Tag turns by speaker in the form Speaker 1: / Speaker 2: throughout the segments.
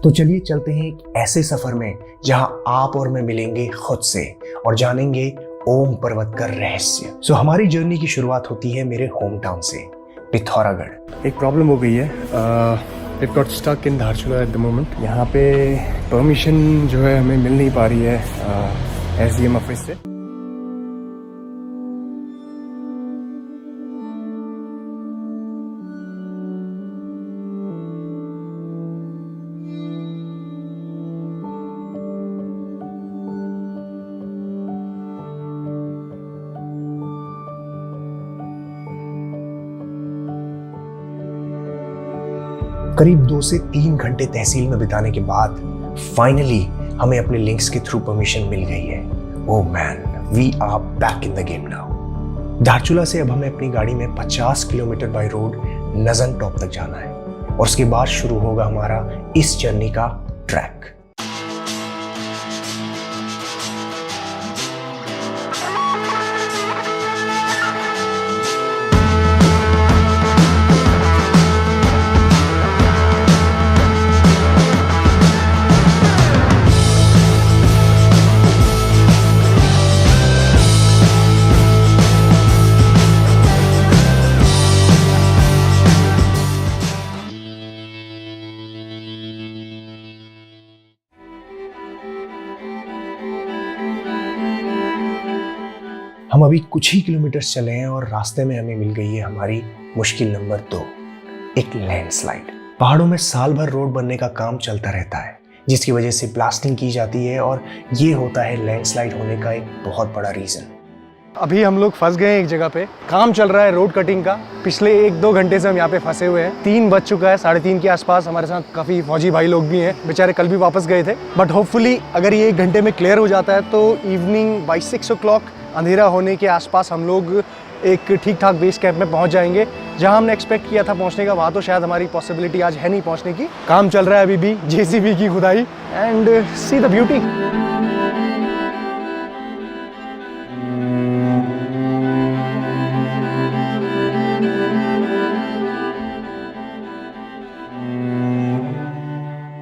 Speaker 1: तो चलिए चलते हैं एक ऐसे सफर में जहां आप और मैं मिलेंगे खुद से और जानेंगे ओम पर्वत का रहस्य। हमारी जर्नी की शुरुआत होती है मेरे होम टाउन से, पिथौरागढ़।
Speaker 2: एक प्रॉब्लम हो गई है, it got stuck in Dharchula at the moment. यहाँ पे परमिशन जो है हमें मिल नहीं पा रही है SDM ऑफिस से।
Speaker 1: करीब 2 से 3 घंटे तहसील में बिताने के बाद फाइनली हमें अपने लिंक्स के थ्रू परमिशन मिल गई है। Oh man, we are back in the game now. Dharchula से अब हमें अपनी गाड़ी में 50 kilometre by road Najang top तक जाना है और उसके बाद शुरू होगा हमारा इस जर्नी का ट्रैक। हम अभी कुछ ही किलोमीटर चले हैं और रास्ते में हमें मिल गई है हमारी मुश्किल नंबर 2, एक लैंडस्लाइड। पहाड़ों में साल भर रोड बनने का काम चलता रहता है, जिसकी वजह से ब्लास्टिंग की जाती है और ये होता है लैंडस्लाइड होने का एक बहुत बड़ा रीजन।
Speaker 2: अभी हम लोग फंस गए हैं एक जगह पे, काम चल रहा है रोड कटिंग का। पिछले 1-2 घंटे से हम यहाँ पे फंसे हुए हैं। 3 बज चुका है, 3:30 के आसपास। हमारे साथ काफ़ी फौजी भाई लोग भी हैं, बेचारे कल भी वापस गए थे। बट होपफुली अगर ये 1 घंटे में क्लियर हो जाता है तो इवनिंग बाई 6 o'clock अंधेरा होने के आसपास हम लोग एक ठीक ठाक बेस कैंप में पहुंच जाएंगे। जहां हमने एक्सपेक्ट किया था पहुंचने का, वहां तो शायद हमारी पॉसिबिलिटी आज है नहीं पहुंचने की। काम चल रहा है अभी भी, JCB की खुदाई, and see the beauty.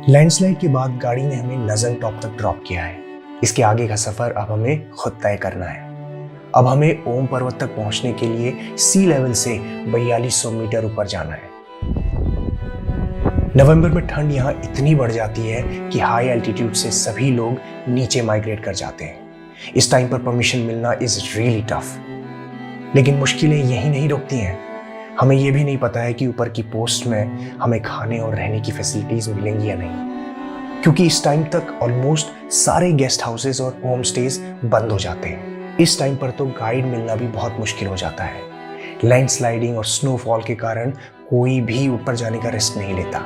Speaker 1: Landslide के बाद गाड़ी ने हमें नजंग टॉप तक ड्रॉप किया है। इसके आगे का सफर अब हमें खुद तय करना है। अब हमें ओम पर्वत तक पहुंचने के लिए सी लेवल से 4200 मीटर ऊपर जाना है। नवंबर में ठंड यहाँ इतनी बढ़ जाती है कि हाई एल्टीट्यूड से सभी लोग नीचे माइग्रेट कर जाते हैं। इस टाइम पर परमिशन मिलना इज रियली टफ। लेकिन मुश्किलें यही नहीं रुकती हैं। हमें यह भी नहीं पता है कि ऊपर की पोस्ट में हमें खाने और रहने की फैसिलिटीज मिलेंगी या नहीं, क्योंकि इस टाइम तक ऑलमोस्ट सारे गेस्ट हाउसेस और होम स्टेज बंद हो जाते हैं। इस टाइम पर तो गाइड मिलना भी बहुत मुश्किल हो जाता है। लैंडस्लाइडिंग और स्नोफॉल के कारण कोई भी ऊपर जाने का रिस्क नहीं लेता।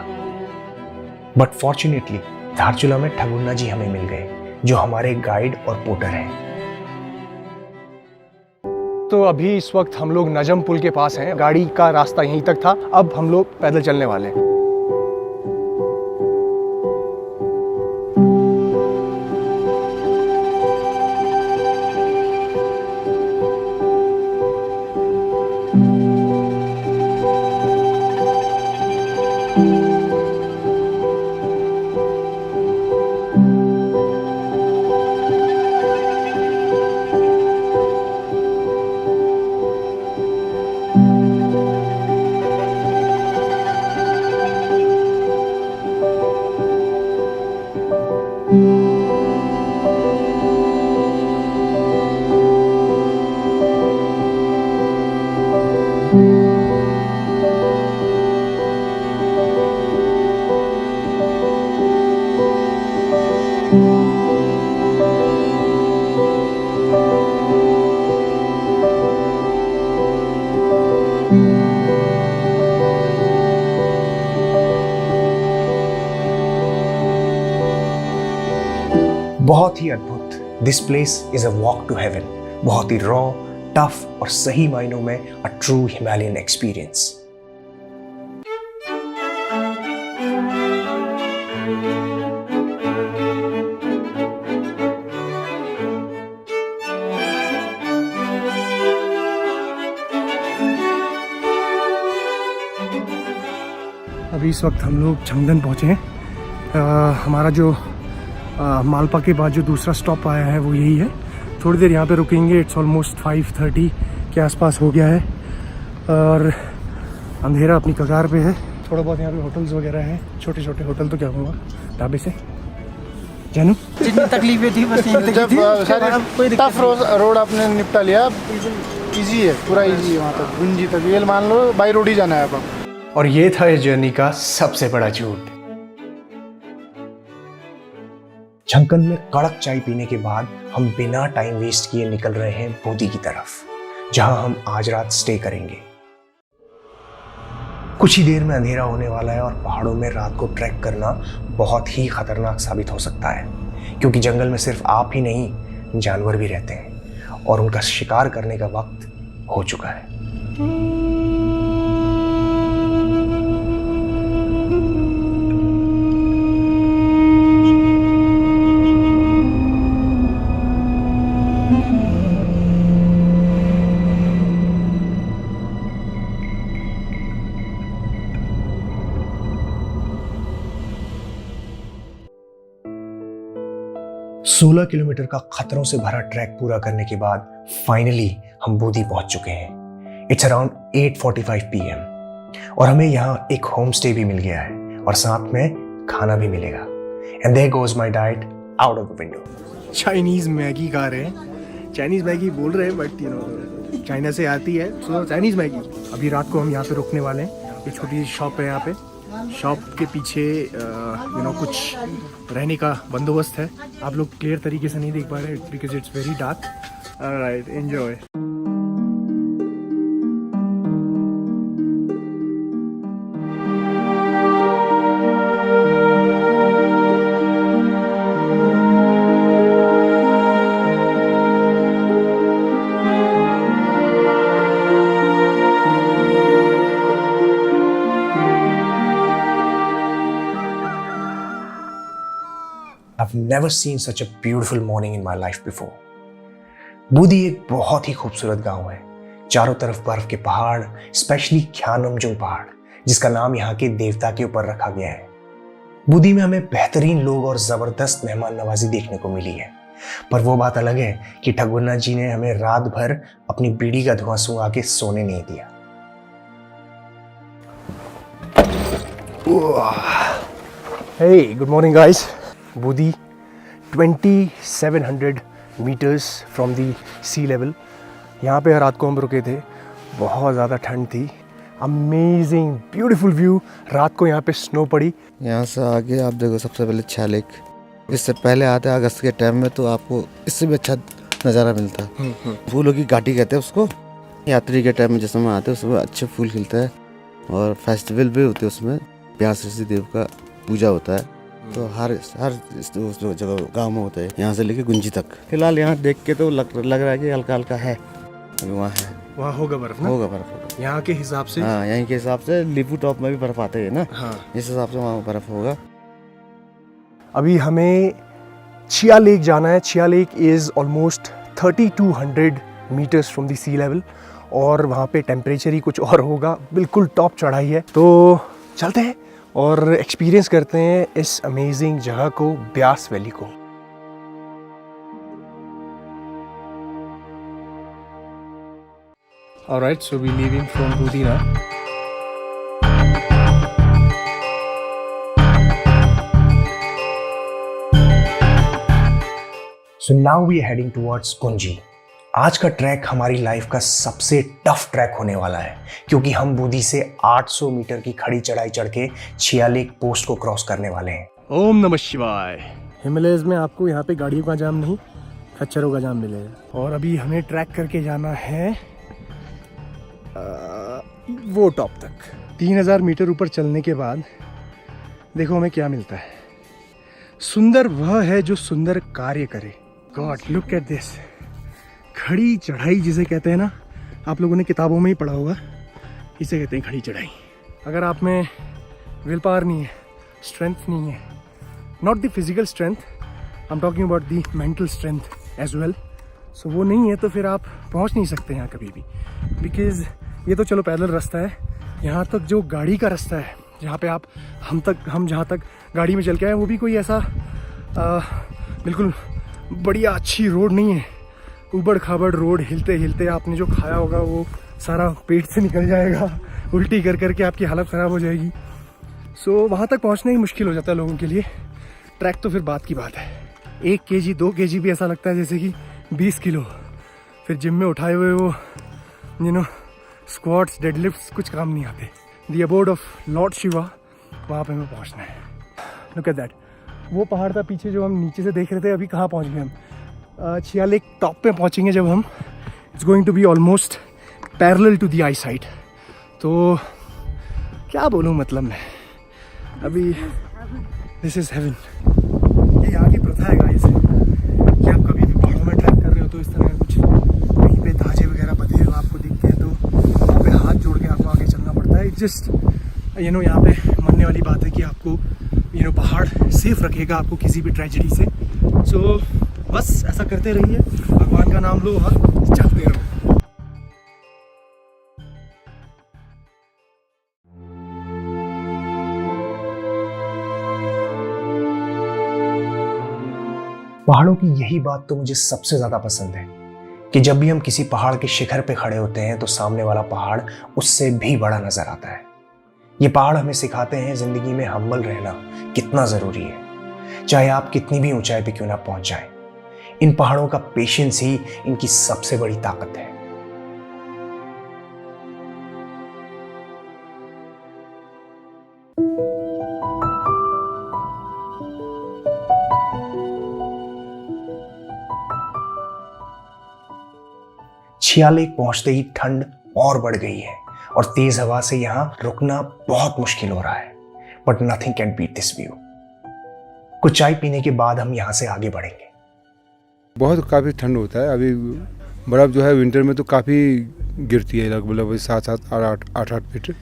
Speaker 1: बट फॉर्चुनेटली धारचूला में ठगुन्ना जी हमें मिल गए, जो हमारे गाइड और पोर्टर हैं।
Speaker 2: तो अभी इस वक्त हम लोग नजम पुल के पास हैं। गाड़ी का रास्ता यहीं तक था, अब हम लोग पैदल चलने वाले हैं।
Speaker 1: बहुत ही अद्भुत। This place is a walk to heaven. बहुत ही रॉ, टफ और सही मायनों में अ ट्रू हिमालयन एक्सपीरियंस।
Speaker 2: अभी इस वक्त हम लोग झंगन पहुंचे हैं हमारा जो मालपा के बाद जो दूसरा स्टॉप आया है वो यही है। थोड़ी देर यहाँ पे रुकेंगे। इट्स ऑलमोस्ट 5:30 के आसपास हो गया है और अंधेरा अपनी कगार पे है। थोड़ा बहुत यहाँ पे होटल्स वगैरह हैं, छोटे छोटे होटल तो क्या कहूँगा, ढाबे से। जानू
Speaker 3: जितनी तकलीफें थी बस यहीं तक थी, उसके बाद अब कोई दिक्कत
Speaker 4: टफ रोड आपने निपटा लिया, इजी है, पूरा इजी है। वहाँ तक गुंजी तक ये मान लो बाई रोड ही जाना है अब।
Speaker 1: और ये था इस जर्नी का सबसे बड़ा झूठ। जंगल में कड़क चाय पीने के बाद हम बिना टाइम वेस्ट किए निकल रहे हैं बूदी की तरफ, जहां हम आज रात स्टे करेंगे। कुछ ही देर में अंधेरा होने वाला है और पहाड़ों में रात को ट्रैक करना बहुत ही खतरनाक साबित हो सकता है, क्योंकि जंगल में सिर्फ आप ही नहीं जानवर भी रहते हैं और उनका शिकार करने का वक्त हो चुका है। सोलह किलोमीटर का खतरों से भरा ट्रैक पूरा करने के बाद फाइनली हम बूदी पहुंच चुके हैं। इट्स अराउंड 8:45 PM और हमें यहाँ एक होम स्टे भी मिल गया है और साथ में खाना भी मिलेगा। And there goes my diet out of the window.
Speaker 2: Chinese Maggi खा रहे हैं। चाइनीज़ मैगी बोल रहे हैं बट चाइना से आती है, सो चाइनीज़ मैगी। अभी रात को हम यहाँ पे रुकने वाले हैं। एक छोटी सी शॉप है यहाँ पे। शॉप के पीछे कुछ रहने का बंदोबस्त है। आप लोग क्लियर तरीके से नहीं देख पा रहे because it's very dark. Alright, enjoy.
Speaker 1: I've never seen such a beautiful morning in my life before. बूदी एक बहुत ही खूबसूरत गांव है। चारों तरफ बर्फ के पहाड़, स्पेशली ख्यानमजुंग पहाड़, जिसका नाम यहाँ के देवता के ऊपर रखा गया है। बूदी में हमें बेहतरीन लोग और जबरदस्त मेहमान नवाजी देखने को मिली है, पर वो बात अलग है कि ठगुन्ना जी ने हमें रात भर अपनी बीड़ी का धुआं सूंघा के सोने नहीं दिया।
Speaker 2: Hey, good morning guys. Budhi 2700 metres from the sea level. यहाँ पे रात को हम रुके थे। बहुत ज़्यादा ठंड थी। Amazing beautiful view. रात को यहाँ पे स्नो पड़ी।
Speaker 5: यहाँ से आगे आप देखो सबसे पहले छह लेक। इससे पहले आते हैं अगस्त के टाइम में तो आपको इससे भी अच्छा नज़ारा मिलता है। फूलों की घाटी कहते हैं उसको। यात्री के टाइम में जिस समय आते हैं उसमें अच्छे फूल खिलते हैं और फेस्टिवल भी होते हैं उसमें। व्यास ऋषि देव का पूजा होता है तो हर जगह गांव में होता है, यहाँ से लेके गुंजी तक। फिलहाल यहाँ देख के तो लग रहा है कि हल्का हल्का है। अभी वहाँ होगा बर्फ ना? होगा बर्फ यहाँ के हिसाब से। हाँ, यहाँ के हिसाब से लिपू टॉप में भी बर्फ आते है ना। हाँ, इस हिसाब से वहाँ बर्फ होगा।
Speaker 2: अभी हमें छिया लेक जाना है। Chhiya lake is almost 3200 metres from the sea level और वहाँ पे टेम्परेचर ही कुछ और होगा। बिल्कुल टॉप चढ़ाई है। तो चलते हैं और एक्सपीरियंस करते हैं इस अमेजिंग जगह को, ब्यास वैली को। Alright, so we're leaving from Budi now.
Speaker 1: So now we are heading towards Kunji. आज का ट्रैक हमारी लाइफ का सबसे टफ ट्रैक होने वाला है, क्योंकि हम बूदी से 800 मीटर की खड़ी चढ़ाई चढ़ के छिया लेक पोस्ट को क्रॉस करने वाले हैं।
Speaker 2: ओम नमः शिवाय। हिमालयस में आपको यहाँ पे गाड़ियों का जाम नहीं, खच्चरों का जाम मिलेगा। और अभी हमें ट्रैक करके जाना है वो टॉप तक। 3000 मीटर ऊपर चलने के बाद देखो हमें क्या मिलता है। सुंदर वह है जो सुंदर कार्य करे। God, look at this. खड़ी चढ़ाई जिसे कहते हैं ना, आप लोगों ने किताबों में ही पढ़ा होगा, इसे कहते हैं खड़ी चढ़ाई। अगर आप में विल पावर नहीं है, स्ट्रेंथ नहीं है, not the physical strength, I am talking about the mental strength as well, so वो नहीं है तो फिर आप पहुंच नहीं सकते यहाँ कभी भी। बिकॉज ये तो चलो पैदल रास्ता है, यहाँ तक जो गाड़ी का रास्ता है जहाँ पे हम जहाँ तक गाड़ी में चल के आए वो भी कोई ऐसा बिल्कुल बढ़िया अच्छी रोड नहीं है। उबड़ खाबड़ रोड, हिलते हिलते आपने जो खाया होगा वो सारा पेट से निकल जाएगा, उल्टी कर करके आपकी हालत ख़राब हो जाएगी। सो वहाँ तक पहुँचना ही मुश्किल हो जाता है लोगों के लिए। ट्रैक तो फिर बात की बात है। 1 kg 2 kg भी ऐसा लगता है जैसे कि 20 किलो। फिर जिम में उठाए हुए वो स्क्वाट्स, डेडलिफ्ट्स कुछ काम नहीं आते। The abode of Lord Shiva, वहाँ पे हमें पहुँचना है। लुक एट दैट, वो पहाड़ था पीछे जो हम नीचे से देख रहे थे। अभी कहाँ पहुँच गए हम? छिया लेक टॉप पे पहुँचेंगे जब हम। It's going to be almost parallel to the eye side. तो क्या बोलूँ, मतलब मैं अभी दिस इज़ हेवन। ये यहाँ की प्रथा है गाइस कि आप कभी भी पहाड़ों में ट्रैक कर रहे हो तो इस तरह कुछ कहीं पे धाजे वगैरह बंधे हुए आपको दिखते हैं तो वहाँ पे हाथ जोड़ के आपको आगे चलना पड़ता है। जस्ट यहाँ पे मानने वाली बात है कि आपको पहाड़ सेफ रखेगा आपको किसी भी ट्रेजेडी से। सो बस ऐसा करते रहिए, भगवान का नाम लो और चलते रहो।
Speaker 1: पहाड़ों की यही बात तो मुझे सबसे ज्यादा पसंद है कि जब भी हम किसी पहाड़ के शिखर पे खड़े होते हैं तो सामने वाला पहाड़ उससे भी बड़ा नजर आता है। ये पहाड़ हमें सिखाते हैं जिंदगी में हम्बल रहना कितना जरूरी है, चाहे आप कितनी भी ऊंचाई पे क्यों ना पहुंच जाएं। इन पहाड़ों का पेशेंस ही इनकी सबसे बड़ी ताकत है। छिया लेक पहुंचते ही ठंड और बढ़ गई है और तेज हवा से यहां रुकना बहुत मुश्किल हो रहा है। But nothing can beat this view. कुछ चाय पीने के बाद हम यहां से आगे बढ़ेंगे।
Speaker 6: बहुत काफ़ी ठंड होता है। अभी बर्फ़ जो है विंटर में तो काफ़ी गिरती है, लगभग 7-8 फीट।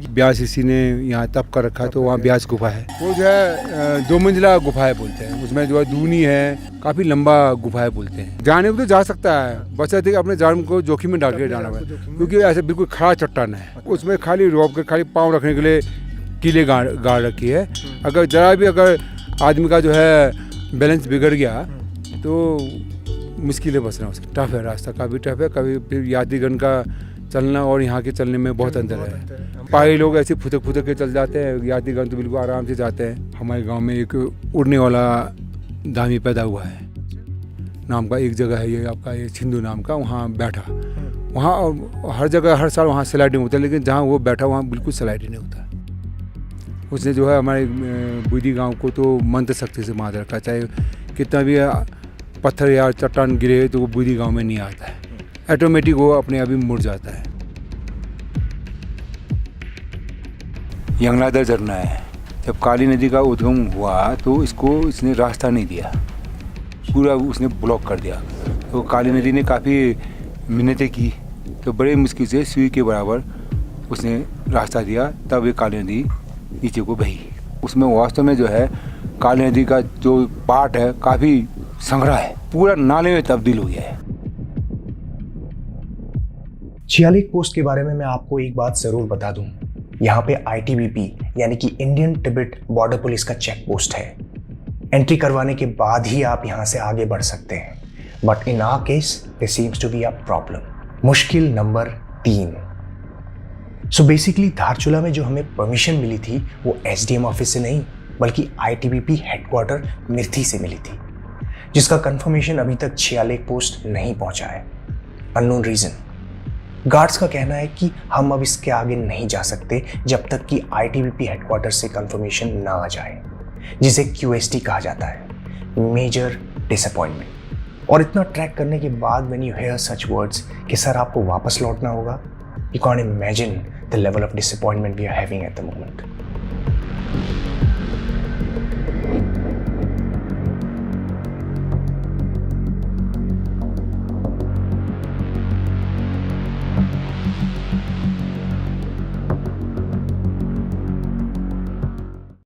Speaker 6: ब्यास इसी ने यहाँ तप कर रखा है, तो वहाँ ब्यास गुफा है। वो जो है 2 मंजिला गुफा है बोलते हैं। उसमें जो है दूनी है, काफ़ी लंबा गुफा है बोलते हैं। जाने को तो जा सकता है, बशर्ते अपने जान को जोखिम में डाल के जाना है, क्योंकि ऐसे बिल्कुल खड़ा चट्टान है। उसमें खाली रोप के खाली पाँव रखने के लिए कीले गाड़ रखी है। अगर जरा भी अगर आदमी का जो है बैलेंस बिगड़ गया तो मुश्किल है बचना। उसका टफ है, रास्ता काफ़ी टफ है। कभी फिर यात्रीगण का चलना और यहाँ के चलने में बहुत अंतर है। पहाड़ी लोग ऐसे फुदक के चल जाते हैं, यात्रीगण तो बिल्कुल आराम से जाते हैं। हमारे गांव में एक उड़ने वाला दामी पैदा हुआ है नाम का एक जगह है, ये आपका ये छिंदू नाम का। वहाँ बैठा, वहाँ हर जगह हर साल वहाँ स्लाइडिंग होता है, लेकिन जहाँ वो बैठा वहाँ बिल्कुल स्लाइडिंग नहीं होता। उसने जो है हमारे बुदी गाँव को तो मंत्र शक्ति से बांध रखा। चाहे कितना भी पत्थर या चट्टान गिरे तो वो बुदी गाँव में नहीं आता है, ऑटोमेटिक वो अपने आप ही मुड़ जाता है। यंगलादर झरना है। जब काली नदी का उद्गम हुआ तो इसने रास्ता नहीं दिया, पूरा उसने ब्लॉक कर दिया। तो काली नदी ने काफ़ी मिन्नतें की, तो बड़े मुश्किल से सुई के बराबर उसने रास्ता दिया, तब ये काली नदी नीचे को बही। उसमें वास्तव में जो है काली नदी का जो पार्ट है काफ़ी संघरा है, पूरा नाले में तब्दील हो गया है।
Speaker 1: छिया लेक पोस्ट के बारे में मैं आपको एक बात जरूर बता दूं। यहाँ पे ITBP यानी कि इंडियन तिब्बत बॉर्डर पुलिस का चेक पोस्ट है। एंट्री करवाने के बाद ही आप यहाँ से आगे बढ़ सकते हैं। But in our case there seems to be a problem. मुश्किल नंबर 3। सो बेसिकली धारचूला में जो हमें परमिशन मिली थी वो SDM ऑफिस से नहीं बल्कि ITBP हेडक्वार्टर मिर्थी से मिली थी, जिसका कंफर्मेशन अभी तक छिया लेक पोस्ट नहीं पहुंचा है। Unknown reason. गार्ड्स का कहना है कि हम अब इसके आगे नहीं जा सकते जब तक कि ITBP हेडक्वार्टर से कंफर्मेशन ना आ जाए, जिसे QST कहा जाता है, मेजर डिसअपॉइंटमेंट। और इतना ट्रैक करने के बाद when you hear such words कि सर आपको वापस लौटना होगा, you can imagine the level of disappointment we are having at the moment.